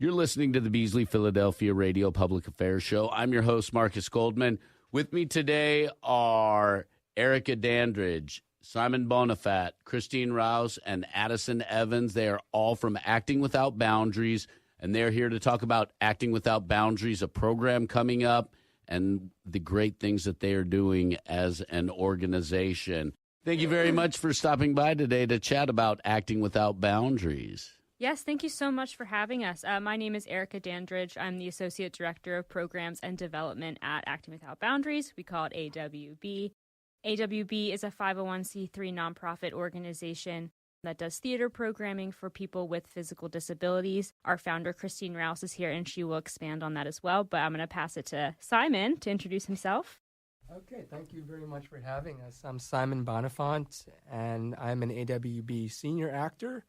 You're listening to the Beasley Philadelphia Radio Public Affairs Show. I'm your host, Markus Goldman. With me today are Erica Dandridge, Simon Bonifat, Christine Rouse, and Addison Evans. They are all from Acting Without Boundaries, and they're here to talk about Acting Without Boundaries, a program coming up, and the great things that they are doing as an organization. Thank you very much for stopping by today to chat about Acting Without Boundaries. Yes, thank you so much for having us. My name is Erica Dandridge. I'm the Associate Director of Programs and Development at Acting Without Boundaries. We call it AWB. AWB is a 501c3 nonprofit organization that does theater programming for people with physical disabilities. Our founder, Christine Rouse, is here, and she will expand on that as well. But I'm going to pass it to Simon to introduce himself. Okay, thank you very much for having us. I'm Simon Bonifant, and I'm an AWB senior actor.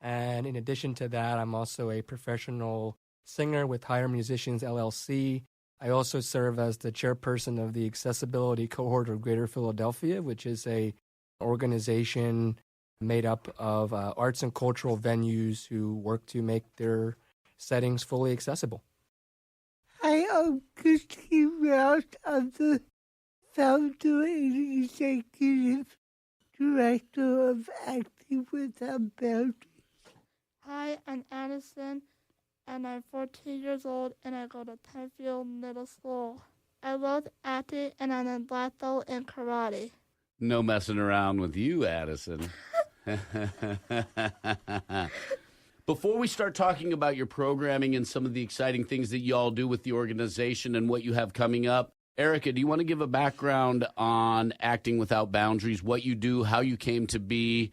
And in addition to that, I'm also a professional singer with Hire Musicians, LLC. I also serve as the chairperson of the Accessibility Cohort of Greater Philadelphia, which is a organization made up of arts and cultural venues who work to make their settings fully accessible. Hi, I'm Christine Rouse. I'm the founder and executive director of Acting Without Boundaries. Hi, I'm Addison, and I'm 14 years old, and I go to Penfield Middle School. I love acting, and I'm a black belt in karate. No messing around with you, Addison. Before we start talking about your programming and some of the exciting things that you all do with the organization and what you have coming up, Erica, do you want to give a background on Acting Without Boundaries, what you do, how you came to be,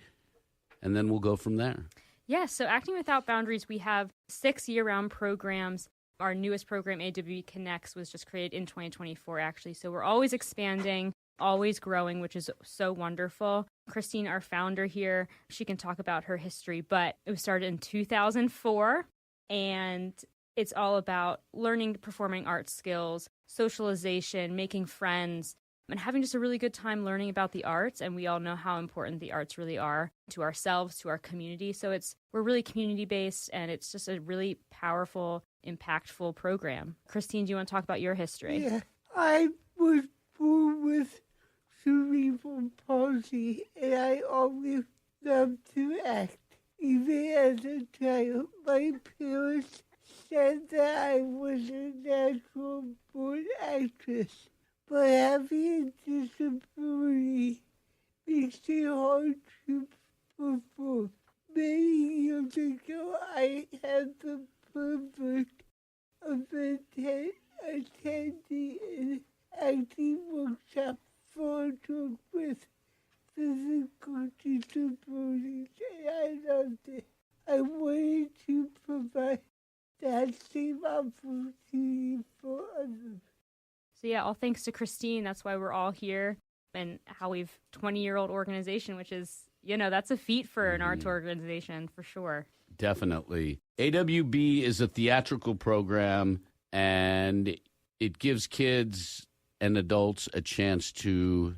and then we'll go from there. Yes, so Acting Without Boundaries, we have 6 year-round programs. Our newest program, AWB Connects, was just created in 2024, actually. So we're always expanding, always growing, which is so wonderful. Christine, our founder here, she can talk about her history, but it was started in 2004, and it's all about learning performing arts skills, socialization, making friends, and having just a really good time learning about the arts. And we all know how important the arts really are to ourselves, to our community. So we're really community-based, and it's just a really powerful, impactful program. Christine, do you want to talk about your history? Yeah, I was born with cerebral palsy, and I always loved to act. Even as a child, my parents said that I was a natural-born actress. But having a disability makes it hard to perform. Many years ago, I had the privilege of attending an acting workshop for children with physical disabilities, and I loved it. I wanted to provide that same opportunity for others. So yeah, all thanks to Christine. That's why we're all here, and how we've 20-year-old organization, which is, that's a feat for an arts organization for sure. Definitely. AWB is a theatrical program, and it gives kids and adults a chance to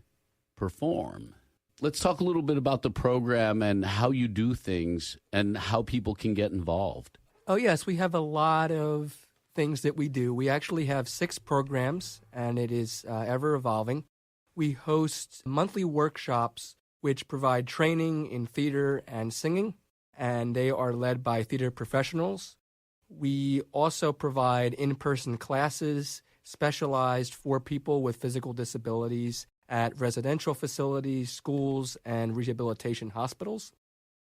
perform. Let's talk a little bit about the program and how you do things and how people can get involved. Oh, yes, we have a lot of things that we do. We actually have 6 programs, and it is ever evolving. We host monthly workshops which provide training in theater and singing, and they are led by theater professionals. We also provide in-person classes specialized for people with physical disabilities at residential facilities, schools, and rehabilitation hospitals.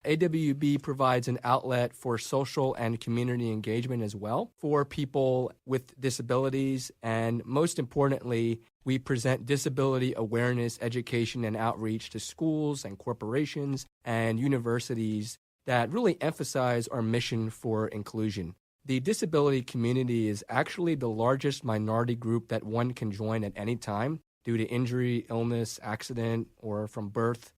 AWB provides an outlet for social and community engagement as well for people with disabilities. And most importantly, we present disability awareness, education, and outreach to schools and corporations and universities that really emphasize our mission for inclusion. The disability community is actually the largest minority group that one can join at any time due to injury, illness, accident, or from birth.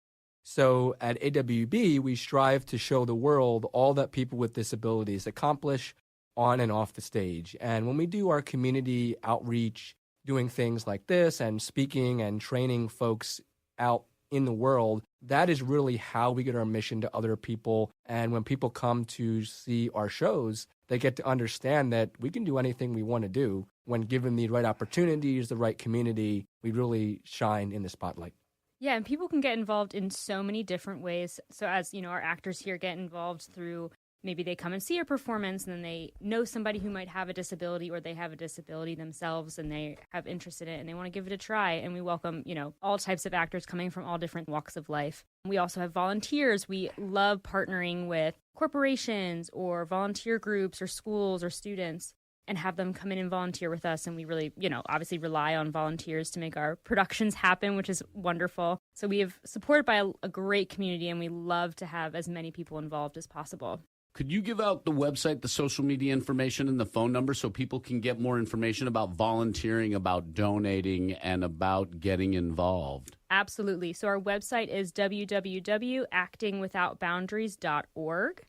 So at AWB, we strive to show the world all that people with disabilities accomplish on and off the stage. And when we do our community outreach, doing things like this and speaking and training folks out in the world, that is really how we get our mission to other people. And when people come to see our shows, they get to understand that we can do anything we want to do when given the right opportunities, the right community. We really shine in the spotlight. Yeah, and people can get involved in so many different ways. So as, our actors here get involved through maybe they come and see a performance and then they know somebody who might have a disability or they have a disability themselves and they have interest in it and they want to give it a try. And we welcome, all types of actors coming from all different walks of life. We also have volunteers. We love partnering with corporations or volunteer groups or schools or students and have them come in and volunteer with us. And we really, obviously rely on volunteers to make our productions happen, which is wonderful. So we have supported by a great community and we love to have as many people involved as possible. Could you give out the website, the social media information, and the phone number so people can get more information about volunteering, about donating, and about getting involved? Absolutely. So our website is www.actingwithoutboundaries.org,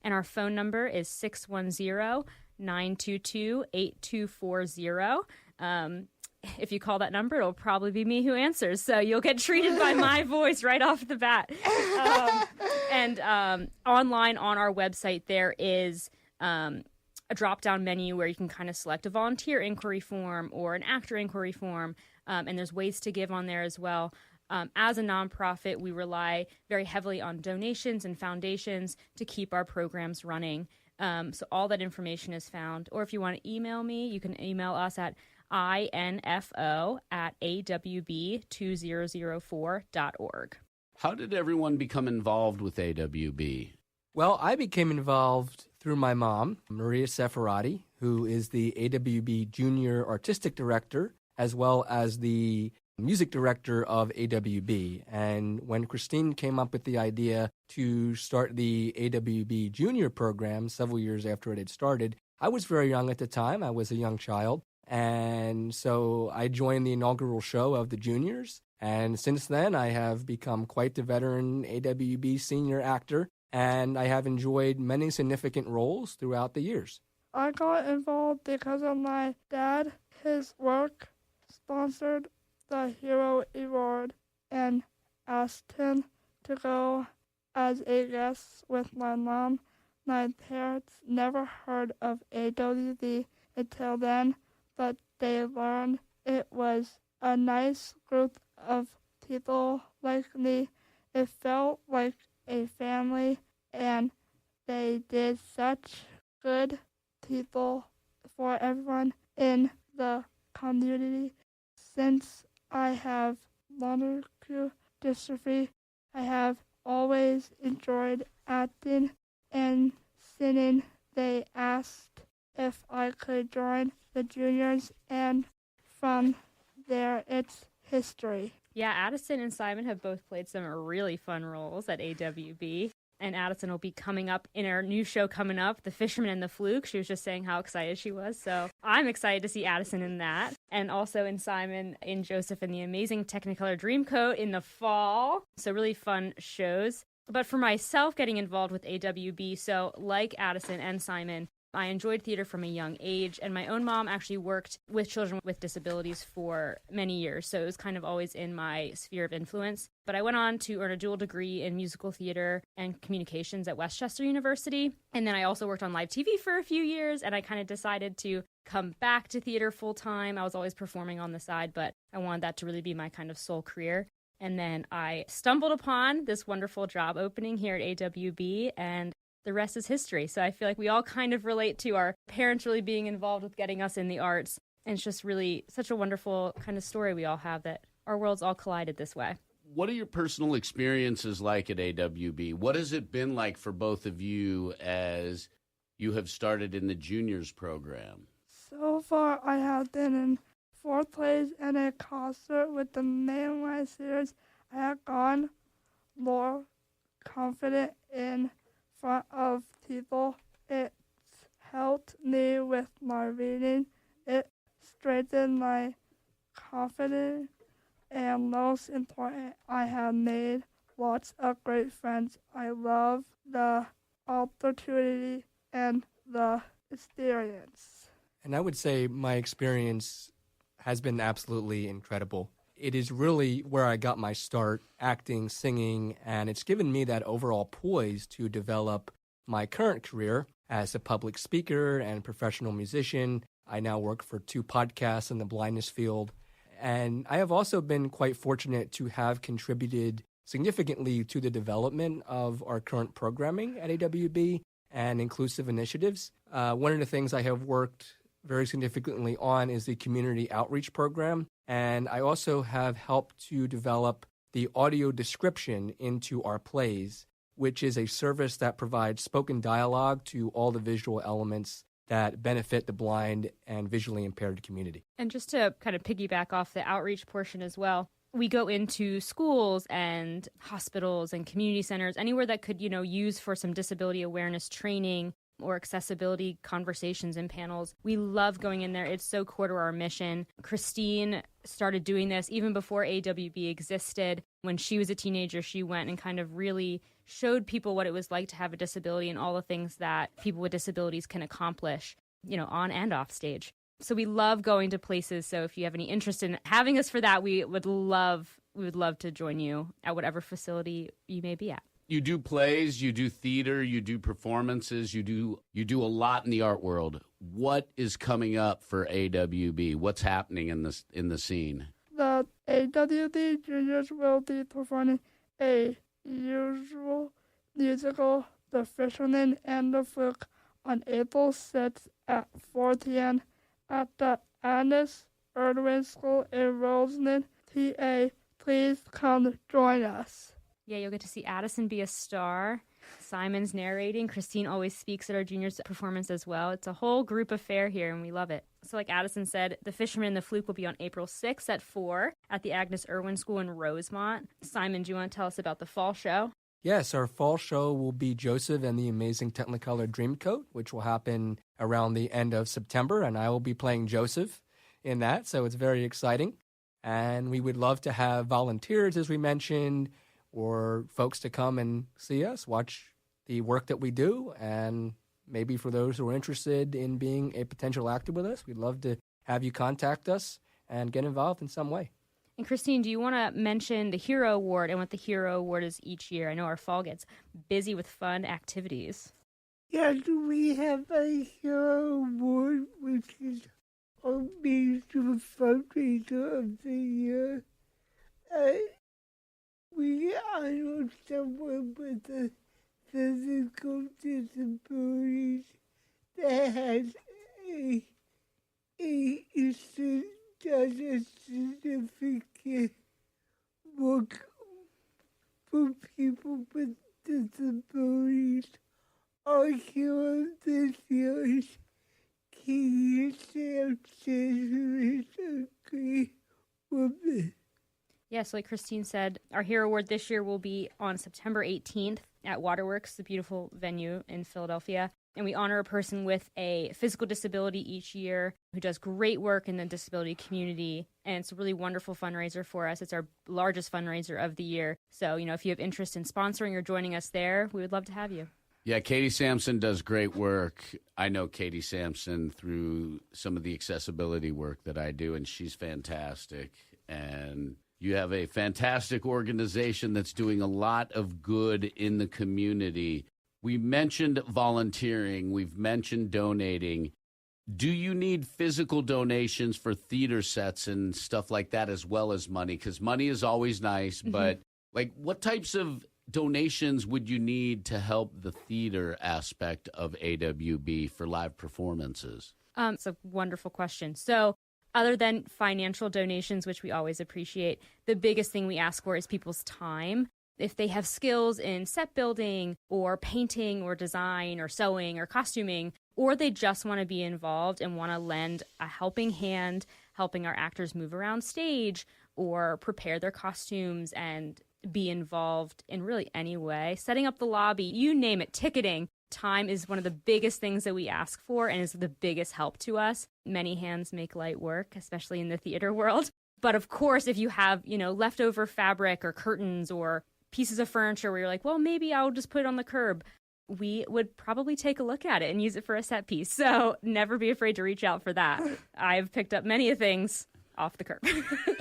and our phone number is 610-922-8240. If you call that number, it'll probably be me who answers. So you'll get treated by my voice right off the bat. And online on our website, there is a drop-down menu where you can kind of select a volunteer inquiry form or an actor inquiry form. And there's ways to give on there as well. As a nonprofit, we rely very heavily on donations and foundations to keep our programs running. So all that information is found. Or if you want to email me, you can email us at info@awb2004.org. How did everyone become involved with AWB? Well, I became involved through my mom, Maria Seferati, who is the AWB Junior Artistic Director, as well as the music director of AWB. And when Christine came up with the idea to start the AWB Junior program several years after it had started, I was very young at the time. I was a young child. And so I joined the inaugural show of the juniors. And since then, I have become quite the veteran AWB senior actor, and I have enjoyed many significant roles throughout the years. I got involved because of my dad. His work sponsored the Hero Award and asked him to go as a guest with my mom. My parents never heard of AWB until then, but they learned it was a nice group of people like me. It felt like a family, and they did such good people for everyone in the community. Since I have monocle dystrophy, I have always enjoyed acting and singing. They asked if I could join the juniors, and from there, it's history. Yeah, Addison and Simon have both played some really fun roles at AWB. And Addison will be coming up in our new show coming up, The Fisherman and the Fluke. She was just saying how excited she was. So I'm excited to see Addison in that. And also in Simon, in Joseph and the Amazing Technicolor Dreamcoat in the fall. So really fun shows. But for myself, getting involved with AWB, so like Addison and Simon, I enjoyed theater from a young age, and my own mom actually worked with children with disabilities for many years, so it was kind of always in my sphere of influence. But I went on to earn a dual degree in musical theater and communications at Westchester University, and then I also worked on live TV for a few years, and I kind of decided to come back to theater full-time. I was always performing on the side, but I wanted that to really be my kind of sole career. And then I stumbled upon this wonderful job opening here at AWB, and the rest is history. So I feel like we all kind of relate to our parents really being involved with getting us in the arts. And it's just really such a wonderful kind of story we all have that our worlds all collided this way. What are your personal experiences like at AWB? What has it been like for both of you as you have started in the juniors program? So far, I have been in 4 plays and a concert with the mainline series. I have gone more confident in front of people. It's helped me with my reading. It strengthened my confidence, and most important, I have made lots of great friends. I love the opportunity and the experience. And I would say my experience has been absolutely incredible. It is really where I got my start, acting, singing, and it's given me that overall poise to develop my current career. as a public speaker and professional musician. I now work for 2 podcasts in the blindness field. And I have also been quite fortunate to have contributed significantly to the development of our current programming at AWB and inclusive initiatives. One of the things I have worked very significantly on is the community outreach program. And I also have helped to develop the audio description into our plays, which is a service that provides spoken dialogue to all the visual elements that benefit the blind and visually impaired community. And just to kind of piggyback off the outreach portion as well, we go into schools and hospitals and community centers, anywhere that could, use for some disability awareness training or accessibility conversations and panels. We love going in there. It's so core to our mission. Christine started doing this even before AWB existed. When she was a teenager, she went and kind of really showed people what it was like to have a disability and all the things that people with disabilities can accomplish, on and off stage. So we love going to places. So if you have any interest in having us for that, we would love to join you at whatever facility you may be at. You do plays, you do theater, you do performances, you do a lot in the art world. What is coming up for AWB? What's happening in the scene? The AWB juniors will be performing a usual musical, The Fisherman and the Fluke, on April 6th at 4 p.m. at the Agnes Irwin School in Roseland, PA. Please come join us. Yeah, you'll get to see Addison be a star. Simon's narrating. Christine always speaks at our juniors' performance as well. It's a whole group affair here, and we love it. So like Addison said, The Fisherman and the Fluke will be on April 6th at 4 at the Agnes Irwin School in Rosemont. Simon, do you want to tell us about the fall show? Yes, our fall show will be Joseph and the Amazing Technicolor Dreamcoat, which will happen around the end of September, and I will be playing Joseph in that, so it's very exciting. And we would love to have volunteers, as we mentioned, or folks to come and see us, watch the work that we do, and maybe for those who are interested in being a potential actor with us, we'd love to have you contact us and get involved in some way. And Christine, do you want to mention the Hero Award and what the Hero Award is each year? I know our fall gets busy with fun activities. Yes, we have a Hero Award, which is our major fundraiser of the year. We honor someone with a physical disabilities that has a significant work for people with disabilities. Our hero this year is Katie Sampson, who is a great woman. Yes, like Christine said, our Hero Award this year will be on September 18th at Waterworks, the beautiful venue in Philadelphia. And we honor a person with a physical disability each year who does great work in the disability community. And it's a really wonderful fundraiser for us. It's our largest fundraiser of the year. So, if you have interest in sponsoring or joining us there, we would love to have you. Yeah, Katie Sampson does great work. I know Katie Sampson through some of the accessibility work that I do, and she's fantastic. And you have a fantastic organization that's doing a lot of good in the community. We mentioned volunteering. We've mentioned donating. Do you need physical donations for theater sets and stuff like that as well as money? Because money is always nice, but what types of donations would you need to help the theater aspect of AWB for live performances? It's a wonderful question. So other than financial donations, which we always appreciate, the biggest thing we ask for is people's time. If they have skills in set building or painting or design or sewing or costuming, or they just want to be involved and want to lend a helping hand, helping our actors move around stage or prepare their costumes and be involved in really any way, setting up the lobby, you name it, ticketing. Time is one of the biggest things that we ask for and is the biggest help to us. Many hands make light work, especially in the theater world. But of course, if you have, leftover fabric or curtains or pieces of furniture where you're like, well, maybe I'll just put it on the curb, we would probably take a look at it and use it for a set piece. So never be afraid to reach out for that. I've picked up many things off the curb.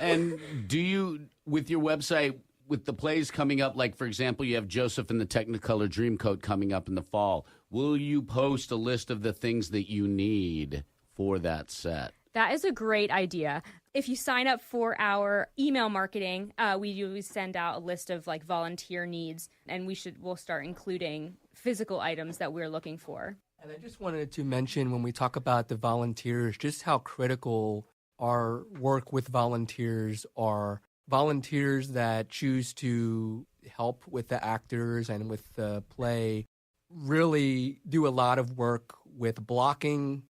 And do you, with your website, with the plays coming up, like, for example, you have Joseph and the Technicolor Dreamcoat coming up in the fall. Will you post a list of the things that you need for that set? That is a great idea. If you sign up for our email marketing, we usually send out a list of like volunteer needs, and we'll start including physical items that we're looking for. And I just wanted to mention, when we talk about the volunteers, just how critical our work with volunteers are. Volunteers that choose to help with the actors and with the play really do a lot of work with blocking.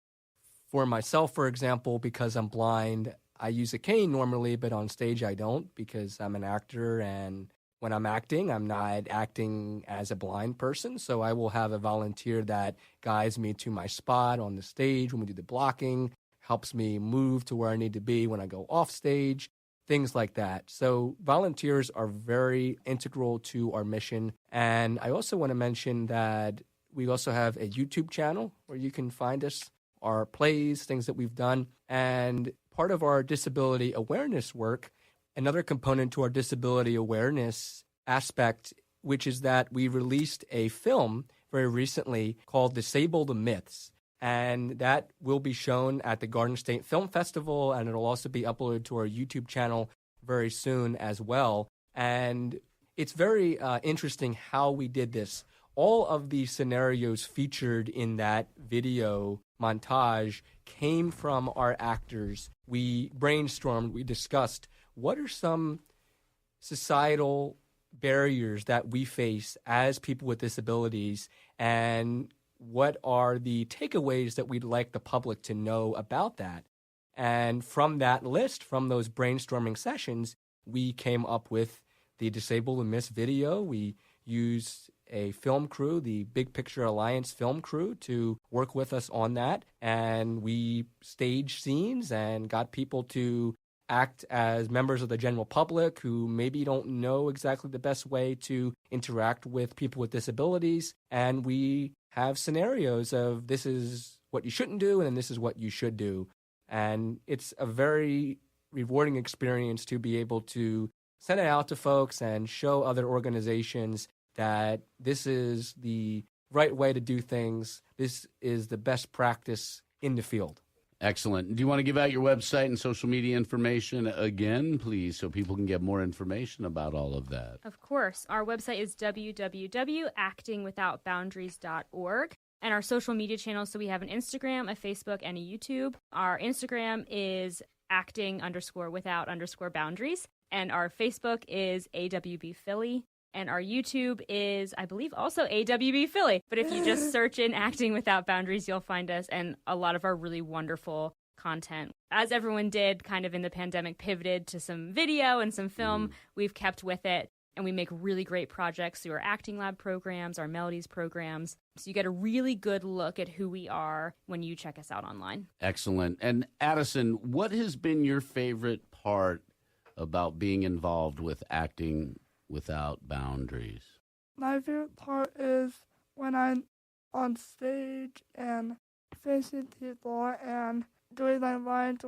For myself, for example, because I'm blind, I use a cane normally, but on stage I don't, because I'm an actor, and when I'm acting, I'm not acting as a blind person. So I will have a volunteer that guides me to my spot on the stage when we do the blocking, helps me move to where I need to be when I go off stage, things like that. So volunteers are very integral to our mission. And I also want to mention that we also have a YouTube channel where you can find us, our plays, things that we've done. And part of our disability awareness work, another component to our disability awareness aspect, which is that we released a film very recently called Disable the Myths. And that will be shown at the Garden State Film Festival, and it'll also be uploaded to our YouTube channel very soon as well. And it's very interesting how we did this. All of the scenarios featured in that video montage came from our actors. We brainstormed, we discussed what are some societal barriers that we face as people with disabilities, and what are the takeaways that we'd like the public to know about that. And from that list, from those brainstorming sessions, we came up with the Disable the Myths video. We used a film crew, the Big Picture Alliance film crew, to work with us on that. And we staged scenes and got people to act as members of the general public who maybe don't know exactly the best way to interact with people with disabilities. And we have scenarios of this is what you shouldn't do and this is what you should do. And it's a very rewarding experience to be able to send it out to folks and show other organizations that this is the right way to do things. This is the best practice in the field. Excellent. Do you want to give out your website and social media information again, please, so people can get more information about all of that? Of course. Our website is www.actingwithoutboundaries.org. And our social media channels, so we have an Instagram, a Facebook, and a YouTube. Our Instagram is acting_without_boundaries. And our Facebook is AWB Philly. And our YouTube is, I believe, also AWB Philly. But if you just search in Acting Without Boundaries, you'll find us and a lot of our really wonderful content. As everyone did kind of in the pandemic, pivoted to some video and some film, we've kept with it. And we make really great projects through our acting lab programs, our melodies programs. So you get a really good look at who we are when you check us out online. Excellent. And Addison, what has been your favorite part about being involved with Acting Without Boundaries? My favorite part is when I'm on stage and facing people and doing my lines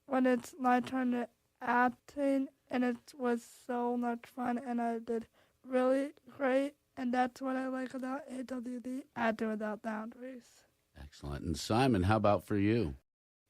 when it's my turn to acting, and it was so much fun and I did really great, and that's what I like about AWB, Acting Without Boundaries. Excellent. And Simon, how about for you?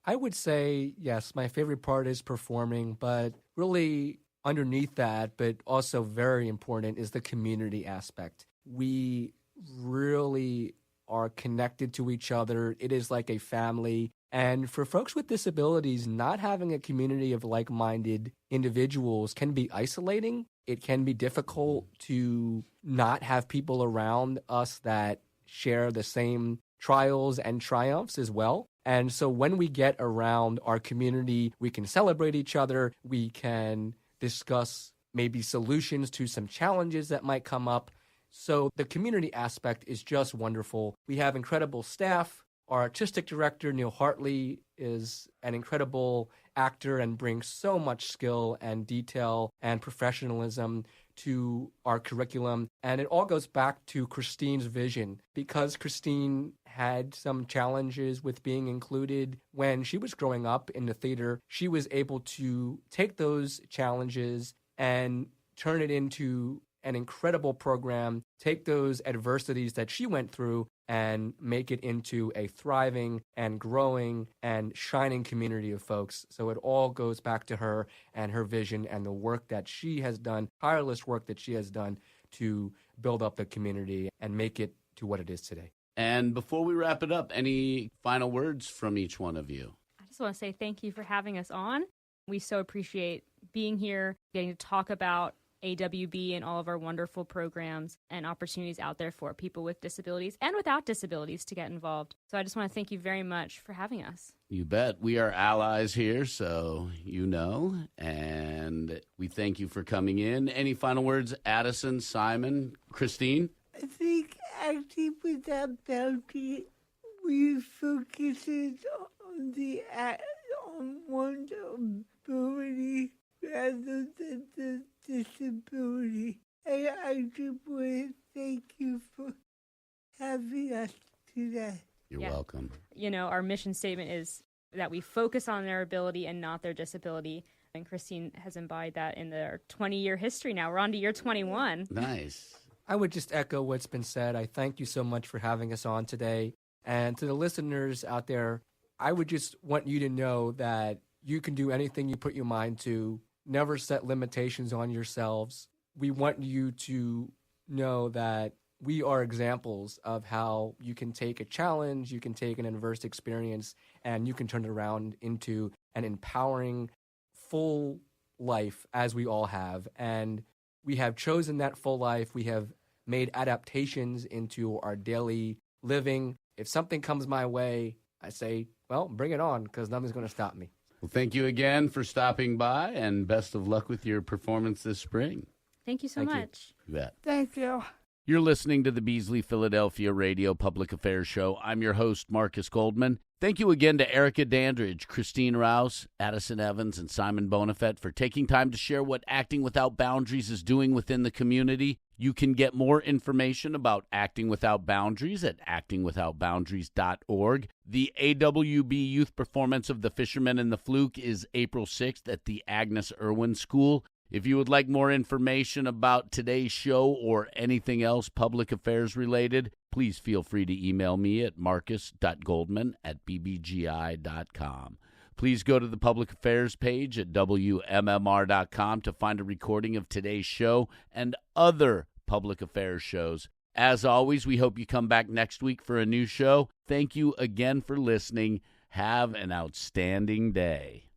I would say, yes, my favorite part is performing, but really underneath that, but also very important, is the community aspect. We really are connected to each other. It is like a family. And for folks with disabilities, not having a community of like-minded individuals can be isolating. It can be difficult to not have people around us that share the same trials and triumphs as well. And so when we get around our community, we can celebrate each other. We can discuss maybe solutions to some challenges that might come up. So the community aspect is just wonderful. We have incredible staff. Our artistic director, Neil Hartley, is an incredible actor and brings so much skill and detail and professionalism to our curriculum. And it all goes back to Christine's vision, because Christine had some challenges with being included when she was growing up in the theater. She was able to take those challenges and turn it into an incredible program, take those adversities that she went through and make it into a thriving and growing and shining community of folks. So it all goes back to her and her vision and the work that she has done, tireless work that she has done to build up the community and make it to what it is today. And before we wrap it up, any final words from each one of you? I just want to say thank you for having us on. We so appreciate being here, getting to talk about AWB and all of our wonderful programs and opportunities out there for people with disabilities and without disabilities to get involved. So I just want to thank you very much for having us. You bet. We are allies here, so you know, and we thank you for coming in. Any final words, Addison, Simon, Christine? I think Acting Without Boundaries we focuses on one's ability rather than the disability. And I just want to thank you for having us today. You're welcome. You know, our mission statement is that we focus on their ability and not their disability. And Christine has embodied that in their 20-year history now. We're on to year 21. Nice. I would just echo what's been said. I thank you so much for having us on today. And to the listeners out there, I would just want you to know that you can do anything you put your mind to. Never set limitations on yourselves. We want you to know that we are examples of how you can take a challenge, you can take an adverse experience, and you can turn it around into an empowering, full life, as we all have. And we have chosen that full life. We have made adaptations into our daily living. If something comes my way, I say, well, bring it on, because nothing's going to stop me. Well, thank you again for stopping by, and best of luck with your performance this spring. Thank you so much. You bet. Thank you. You're listening to the Beasley Philadelphia Radio Public Affairs Show. I'm your host, Markus Goldman. Thank you again to Erica Dandridge, Christine Rouse, Addison Evans, and Simon Bonifet for taking time to share what Acting Without Boundaries is doing within the community. You can get more information about Acting Without Boundaries at actingwithoutboundaries.org. The AWB Youth Performance of The Fisherman and the Fluke is April 6th at the Agnes Irwin School. If you would like more information about today's show or anything else public affairs related, please feel free to email me at marcus.goldman@bbgi.com. Please go to the public affairs page at WMMR.com to find a recording of today's show and other public affairs shows. As always, we hope you come back next week for a new show. Thank you again for listening. Have an outstanding day.